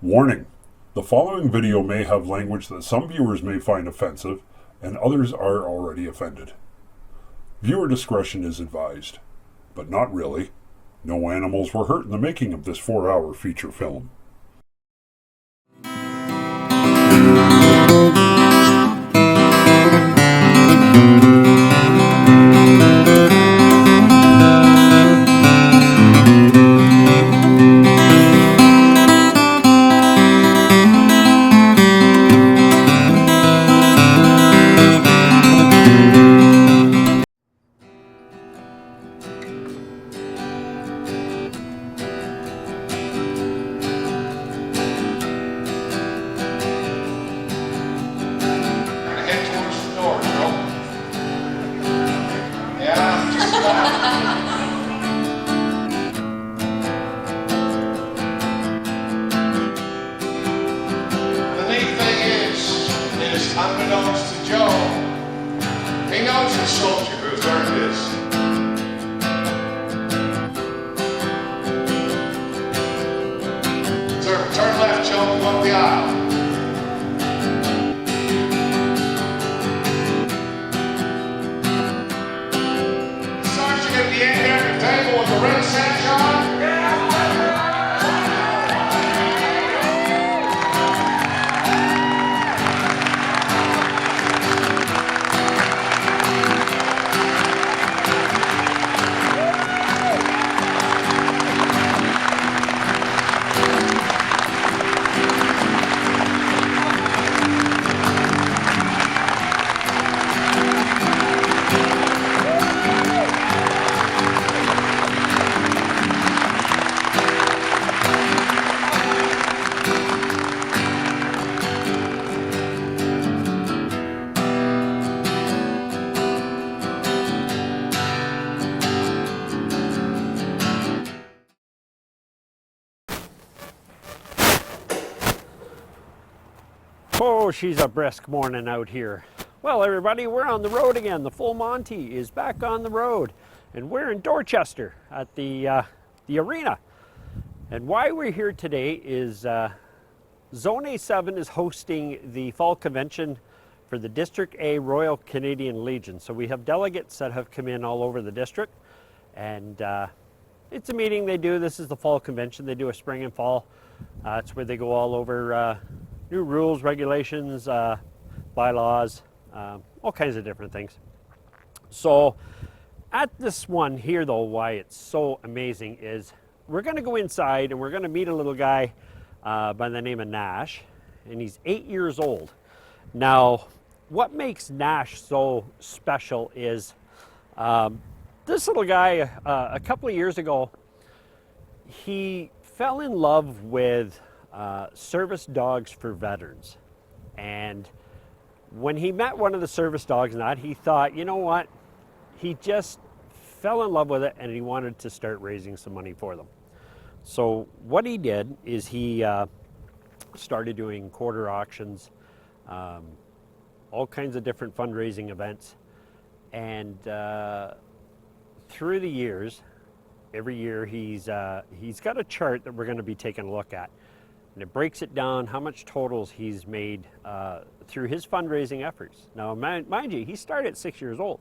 Warning: the following video may have language that some viewers may find offensive, and others are already offended. Viewer discretion is advised, but not really. No animals were hurt in the making of this 4-hour feature film. Unbeknownst to Joe, he knows the soldier who's earned this. Sir, turn left, Joe, go up the aisle. Sergeant at the end there at the table with the red sash on. Oh, she's a brisk morning out here. Well, everybody, we're on the road again. The full Monty is back on the road, and we're in Dorchester at the arena. And why we're here today is Zone A7 is hosting the fall convention for the District A Royal Canadian Legion. So we have delegates that have come in all over the district, and it's a meeting they do. This is the fall convention. They do a spring and fall. It's where they go all over new rules, regulations, bylaws, all kinds of different things. So at this one here though, why it's so amazing is we're gonna go inside and we're gonna meet a little guy by the name of Nash, and he's 8 years old. Now, what makes Nash so special is this little guy, a couple of years ago, he fell in love with service dogs for veterans. And when he met one of the service dogs and that, he thought, you know what, he just fell in love with it and he wanted to start raising some money for them. So what he did is he started doing quarter auctions, all kinds of different fundraising events, and through the years, every year he's got a chart that we're going to be taking a look at. And it breaks it down how much totals he's made through his fundraising efforts. Now, mind you, he started at 6 years old.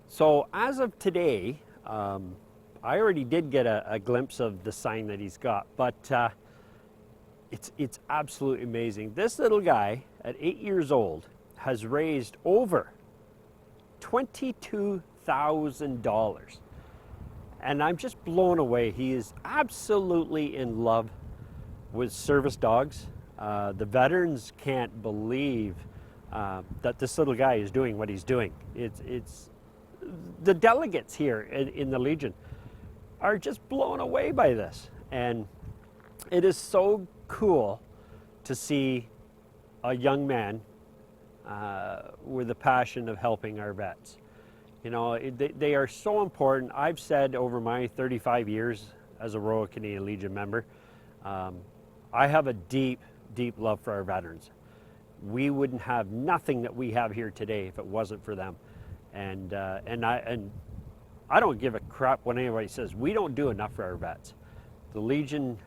So as of today, I already did get a glimpse of the sign that he's got, but it's absolutely amazing. This little guy at 8 years old has raised over $22,000. And I'm just blown away. He is absolutely in love with service dogs. The veterans can't believe that this little guy is doing what he's doing. It's the delegates here in the Legion are just blown away by this, and it is so cool to see a young man with a passion of helping our vets. You know, they are so important. I've said over my 35 years as a Royal Canadian Legion member, I have a deep, deep love for our veterans. We wouldn't have nothing that we have here today if it wasn't for them. And I don't give a crap when anybody says we don't do enough for our vets. The Legion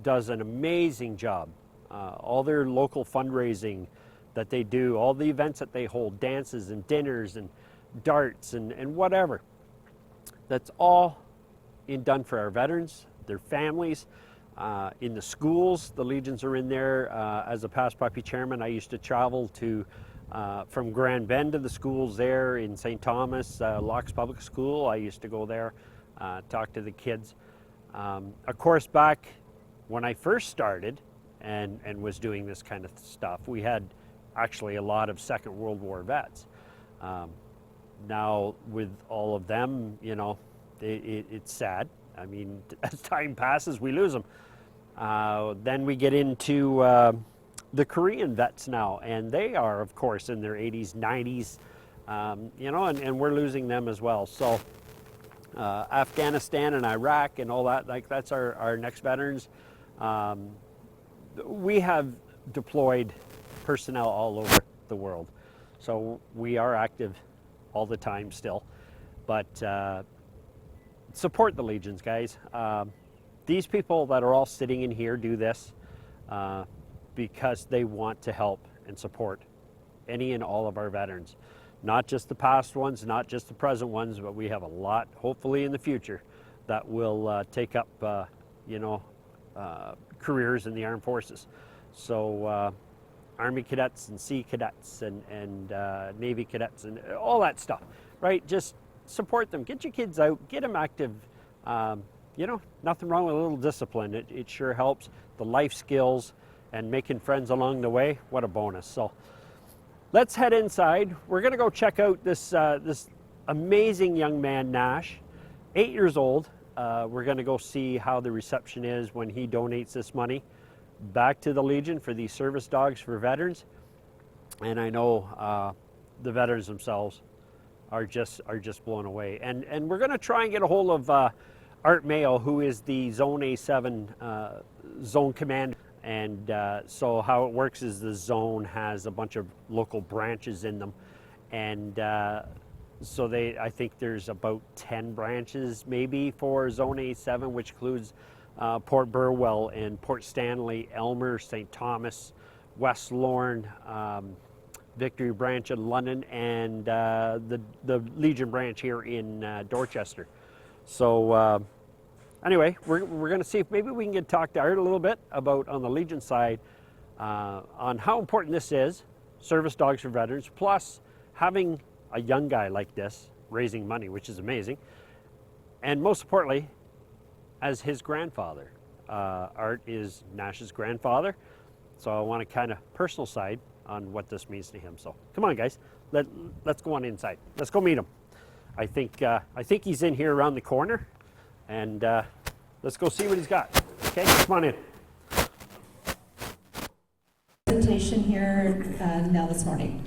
does an amazing job. All their local fundraising that they do, all the events that they hold, dances and dinners and darts and whatever. That's all done for our veterans, their families. In the schools, the Legions are in there. As a past puppy chairman, I used to travel to from Grand Bend to the schools there in St. Thomas, Locks Public School. I used to go there, talk to the kids. Of course, back when I first started and was doing this kind of stuff, we had actually a lot of Second World War vets. Now with all of them, you know, it's sad. I mean, as time passes, we lose them. Then we get into the Korean vets now, and they are, of course, in their 80s, 90s, you know, and we're losing them as well. So Afghanistan and Iraq and all that, like that's our next veterans. We have deployed personnel all over the world, so we are active all the time still, but support the Legions, guys. These people that are all sitting in here do this because they want to help and support any and all of our veterans. Not just the past ones, not just the present ones, but we have a lot, hopefully in the future, that will take up, you know, careers in the armed forces. So Army cadets and Sea cadets and Navy cadets and all that stuff, right? Just support them, get your kids out, get them active. You know, nothing wrong with a little discipline. It sure helps. The life skills and making friends along the way, what a bonus. So let's head inside. We're gonna go check out this amazing young man, Nash, 8 years old. We're gonna go see how the reception is when he donates this money back to the Legion for these service dogs for veterans. And I know the veterans themselves are just blown away. And we're gonna try and get a hold of Art Mayo, who is the Zone A7 zone commander. And so how it works is the zone has a bunch of local branches in them. And so I think there's about 10 branches maybe for Zone A7, which includes Port Burwell and Port Stanley, Elmer, St. Thomas, West Lorne, Victory branch in London, and the Legion branch here in Dorchester. So anyway, we're going to see if maybe we can talk to Art a little bit about, on the Legion side, on how important this is, service dogs for veterans, plus having a young guy like this raising money, which is amazing, and most importantly, as his grandfather. Art is Nash's grandfather, so I want a kind of personal side on what this means to him. So come on, guys, let's go on inside. Let's go meet him. I think he's in here around the corner, and let's go see what he's got. Okay, come on in. Presentation here now this morning.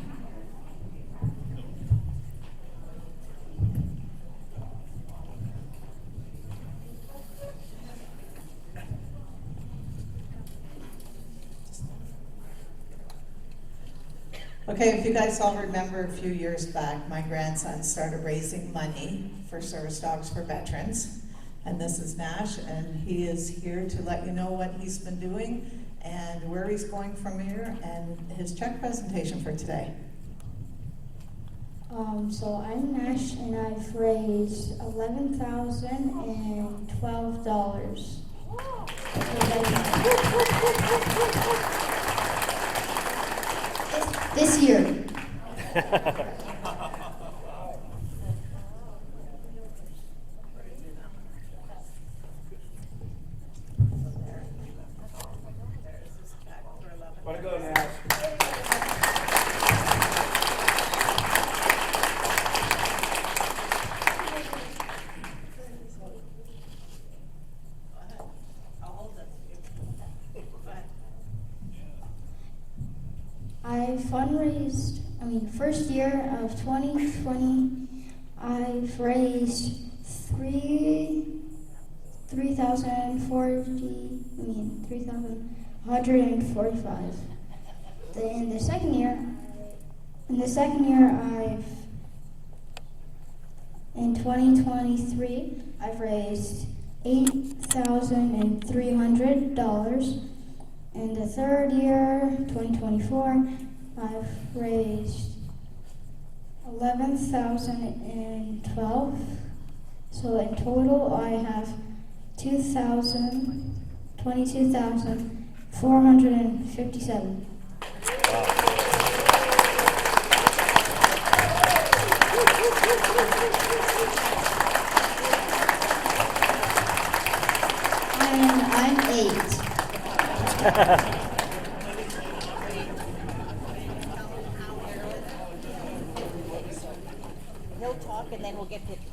Okay, if you guys all remember a few years back, my grandson started raising money for service dogs for veterans. And this is Nash, and he is here to let you know what he's been doing and where he's going from here, and his check presentation for today. So I'm Nash, and I've raised $11,012. This year. Want to go, Nash? I fundraised, first year of 2020, I've raised $3,145. In the second year, in 2023, I've raised $8,300. In the third year, 2024, I've raised $11,012. So in total, I have $22,457. And I'm 8. He'll talk and then we'll get pictures.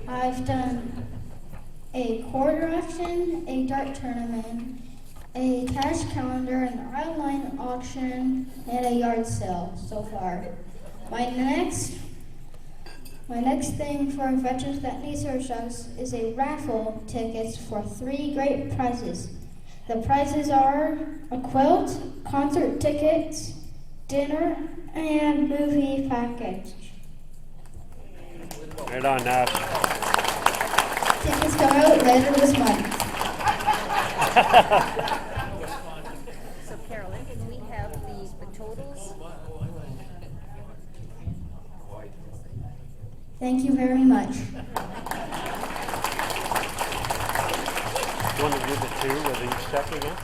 I've done a quarter auction, a dart tournament, a cash calendar, an online auction, and a yard sale so far. My next thing for veterans that need service dogs is a raffle tickets for 3 great prizes. The prizes are a quilt, concert tickets, dinner, and movie package. Right on, Nash. Tickets come out later this month. So Carolyn, can we have the totals? Thank you very much. You want to do the 2 with each check again?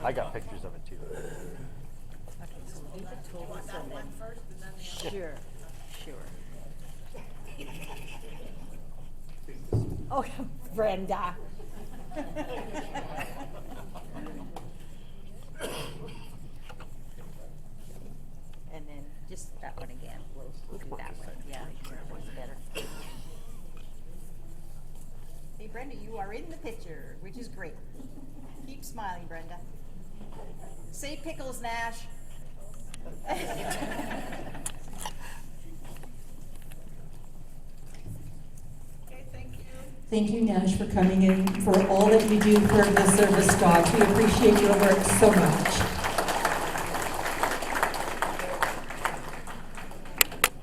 I got pictures of it too. Sure, sure. Oh, Brenda. And then just that one again. We'll do that one. Yeah, that one's better. Hey, Brenda, you are in the picture, which is great. Keep smiling, Brenda. Say pickles, Nash. Thank you, Nash, for coming in, for all that you do for the service dogs. We appreciate your work so much.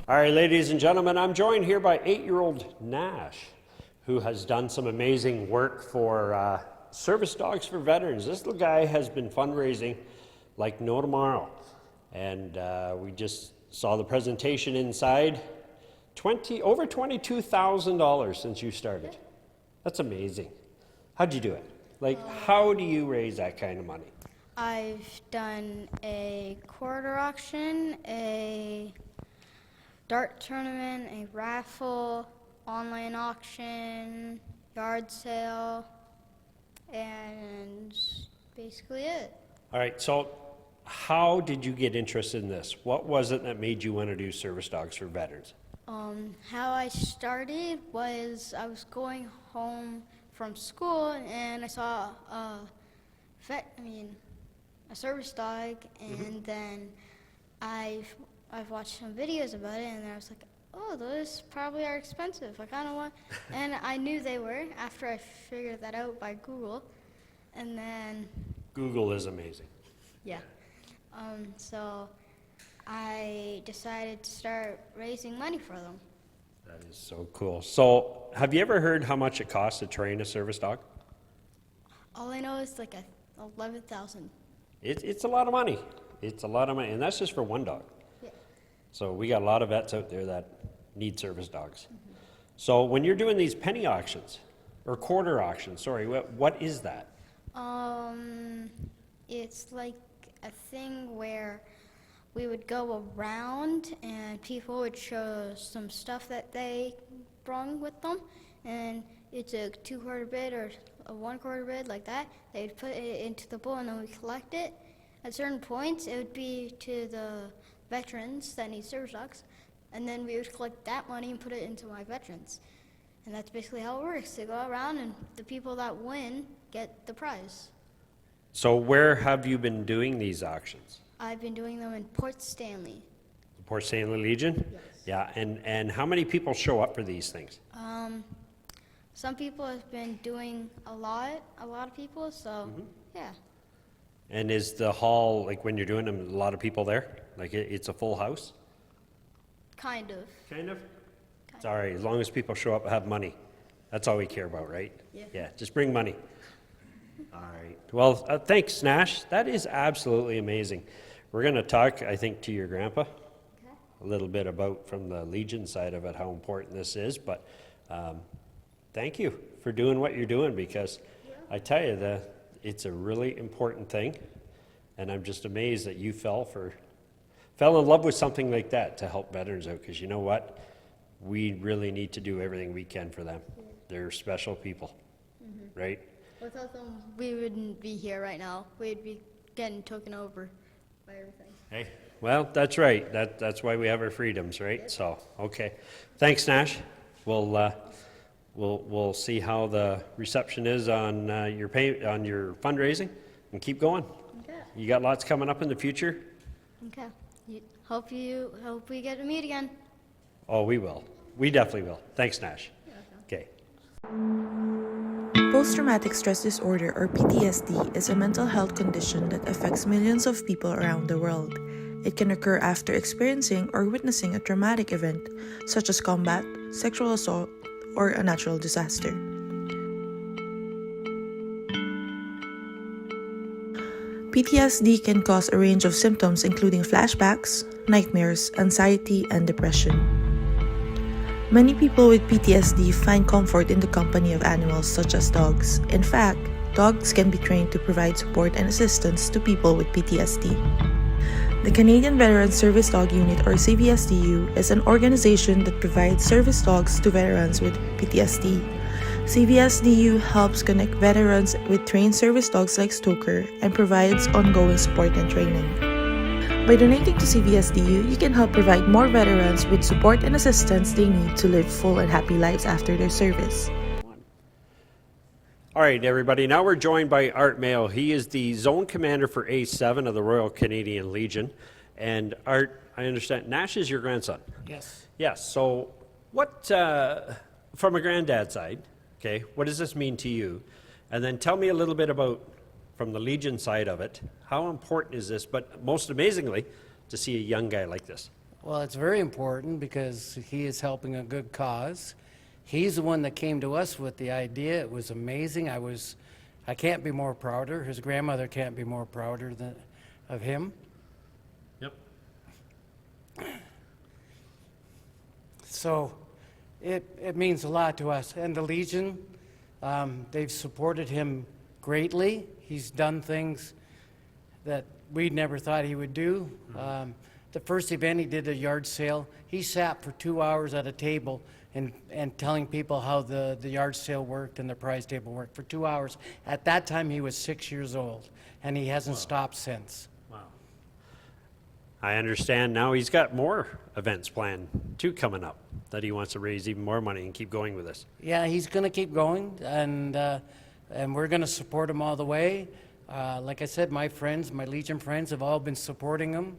All right, ladies and gentlemen, I'm joined here by 8-year-old Nash, who has done some amazing work for Service Dogs for Veterans. This little guy has been fundraising like no tomorrow. And we just saw the presentation inside. Over $22,000 since you started. That's amazing. How'd you do it? Like, how do you raise that kind of money? I've done a quarter auction, a dart tournament, a raffle, online auction, yard sale, and basically it. All right, so how did you get interested in this? What was it that made you want to do Service Dogs for Veterans? How I started was I was going home from school and I saw a service dog, and then I've watched some videos about it, and I was like, oh, those probably are expensive. I kind of want, and I knew they were after I figured that out by Google, and then Google is amazing. yeah, so I decided to start raising money for them. That is so cool. So, have you ever heard how much it costs to train a service dog? All I know is like 11,000. It's a lot of money. It's a lot of money, and that's just for one dog. Yeah. So we got a lot of vets out there that need service dogs. Mm-hmm. So when you're doing these penny auctions, or quarter auctions, sorry, what is that? It's like a thing where we would go around and people would show some stuff that they brought with them, and it's a 2-quarter bid or a 1-quarter bid like that. They'd put it into the bowl and then we collect it. At certain points, it would be to the veterans that need service dogs, and then we would collect that money and put it into my veterans. And that's basically how it works. They go around and the people that win get the prize. So where have you been doing these auctions? I've been doing them in Port Stanley. The Port Stanley Legion? Yes. Yeah, and how many people show up for these things? Some people have been doing a lot of people, so yeah. And is the hall, like when you're doing them, a lot of people there? Like it's a full house? Kind of. Kind of? It's all right, as long as people show up and have money. That's all we care about, right? Yeah. Yeah, just bring money. All right. Well, thanks, Nash. That is absolutely amazing. We're going to talk, I think, to your grandpa a little bit about from the Legion side of it, how important this is. But thank you for doing what you're doing, because I tell you, it's a really important thing. And I'm just amazed that you fell in love with something like that to help veterans out, because you know what? We really need to do everything we can for them. They're special people, right? Without them, we wouldn't be here right now. We'd be getting taken over by everything. Hey, well, that's right. That's why we have our freedoms, right? So, okay. Thanks, Nash. We'll see how the reception is on your fundraising, and keep going. Okay. You got lots coming up in the future? Okay. Hope we get to meet again. Oh, we will. We definitely will. Thanks, Nash. Okay. Post-traumatic stress disorder, or PTSD, is a mental health condition that affects millions of people around the world. It can occur after experiencing or witnessing a traumatic event, such as combat, sexual assault, or a natural disaster. PTSD can cause a range of symptoms including flashbacks, nightmares, anxiety, and depression. Many people with PTSD find comfort in the company of animals such as dogs. In fact, dogs can be trained to provide support and assistance to people with PTSD. The Canadian Veteran Service Dog Unit, or CVSDU, is an organization that provides service dogs to veterans with PTSD. CVSDU helps connect veterans with trained service dogs like Stoker and provides ongoing support and training. By donating to CVSDU, you can help provide more veterans with support and assistance they need to live full and happy lives after their service. All right, everybody. Now we're joined by Art Mayo. He is the Zone Commander for A7 of the Royal Canadian Legion. And Art, I understand, Nash is your grandson? Yes. Yes. So what, from a granddad side, okay, what does this mean to you? And then tell me a little bit about, from the Legion side of it, how important is this, but most amazingly, to see a young guy like this? Well, it's very important because he is helping a good cause. He's the one that came to us with the idea. It was amazing. I can't be more prouder. His grandmother can't be more prouder of him. Yep. So it means a lot to us. And the Legion, they've supported him greatly. He's done things that we never thought he would do. The first event he did, a yard sale, he sat for 2 hours at a table and telling people how the yard sale worked and the prize table worked for 2 hours. At that time, he was 6 years old, and he hasn't stopped since. Wow. I understand now he's got more events planned, too, coming up, that he wants to raise even more money and keep going with this. Yeah, he's going to keep going, and we're going to support him all the way. Like I said, my Legion friends have all been supporting him.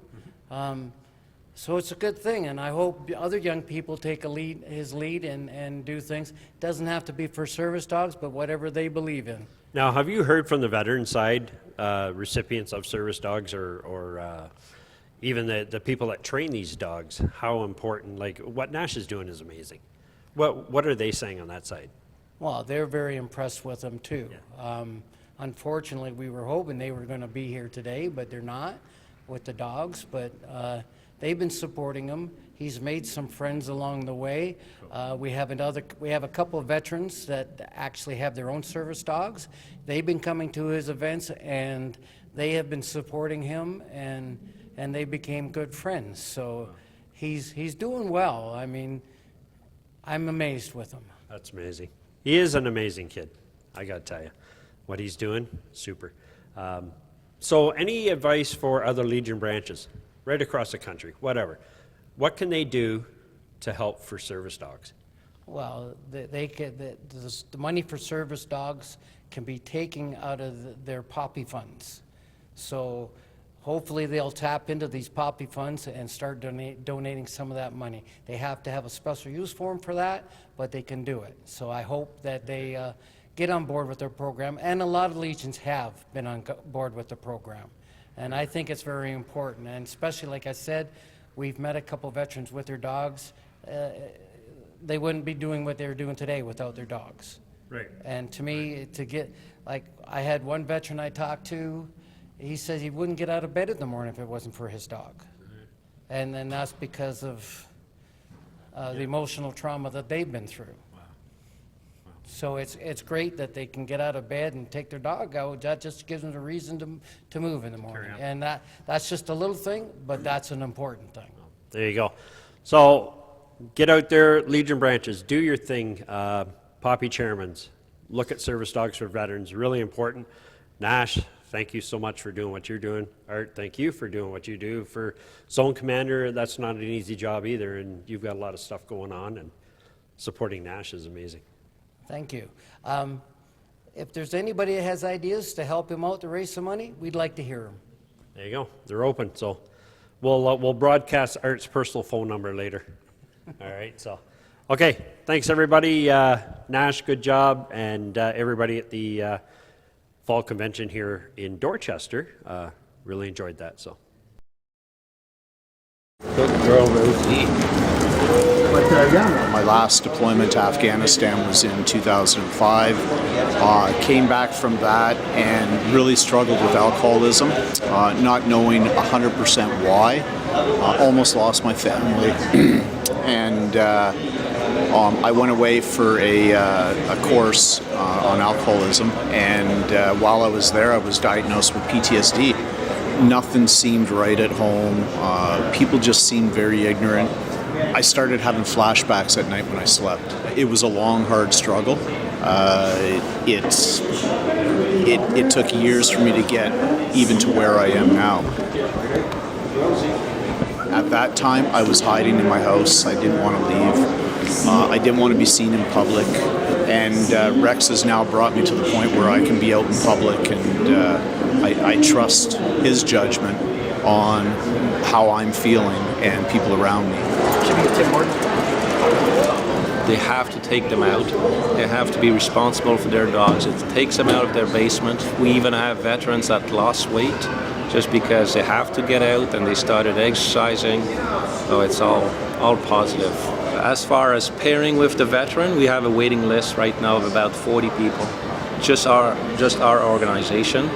So it's a good thing, and I hope other young people take his lead and do things. It doesn't have to be for service dogs, but whatever they believe in. Now, have you heard from the veteran side, recipients of service dogs, or even the people that train these dogs, how important, like what Nash is doing is amazing. What are they saying on that side? Well, they're very impressed with him too. Yeah. Unfortunately, we were hoping they were going to be here today, but they're not with the dogs. But they've been supporting him. He's made some friends along the way. We have a couple of veterans that actually have their own service dogs. They've been coming to his events, and they have been supporting him, and they became good friends. So he's doing well. I mean, I'm amazed with him. That's amazing. He is an amazing kid, I gotta tell you. What he's doing, super. So any advice for other Legion branches, right across the country, whatever? What can they do to help for service dogs? Well, the money for service dogs can be taken out of their poppy funds. So hopefully they'll tap into these poppy funds and start donating some of that money. They have to have a special use form for that, but they can do it. So I hope that they get on board with their program, and a lot of Legions have been on board with the program. And I think it's very important, and especially, like I said, we've met a couple veterans with their dogs. they wouldn't be doing what they're doing today without their dogs. Right. And to me, to get, like, I had one veteran I talked to, he said he wouldn't get out of bed in the morning if it wasn't for his dog. And then that's because of the emotional trauma that they've been through. So it's great that they can get out of bed and take their dog out. That just gives them a reason to move in the morning. And that's just a little thing, but that's an important thing. There you go. So get out there, Legion branches, do your thing. Poppy chairmans, look at service dogs for veterans, really important. Nash, thank you so much for doing what you're doing. Art, thank you for doing what you do. For Zone Commander, that's not an easy job either, and you've got a lot of stuff going on, and supporting Nash is amazing. Thank you. If there's anybody that has ideas to help him out to raise some money, we'd like to hear them. There you go. They're open. So we'll broadcast Art's personal phone number later. All right. So, okay. Thanks everybody. Nash, good job, and everybody at the fall convention here in Dorchester. Really enjoyed that. So. My last deployment to Afghanistan was in 2005. Came back from that and really struggled with alcoholism, not knowing 100% why. Almost lost my family. And I went away for a course on alcoholism, and while I was there, I was diagnosed with PTSD. Nothing seemed right at home. People just seemed very ignorant. I started having flashbacks at night when I slept. It was a long, hard struggle. It took years for me to get even to where I am now. At that time, I was hiding in my house. I didn't want to leave. I didn't want to be seen in public. And Rex has now brought me to the point where I can be out in public, and I trust his judgment on how I'm feeling and people around me. They have to take them out. They have to be responsible for their dogs. It takes them out of their basement. We even have veterans that lost weight just because they have to get out and they started exercising. So it's all positive. As far as pairing with the veteran, we have a waiting list right now of about 40 people. Just our organization.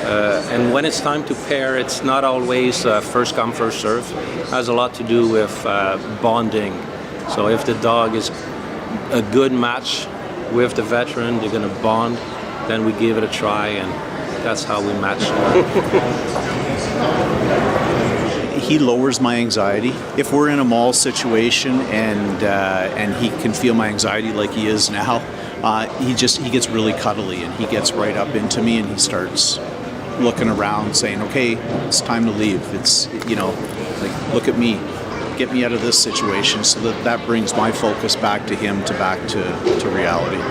And when it's time to pair, it's not always first come, first serve. It has a lot to do with bonding. So if the dog is a good match with the veteran, they're going to bond, then we give it a try, and that's how we match. He lowers my anxiety. If we're in a mall situation and he can feel my anxiety like he is now, he gets really cuddly, and he gets right up into me, and he starts looking around saying, okay, it's time to leave. It's, like, look at me, get me out of this situation. So that brings my focus back to him, back to reality.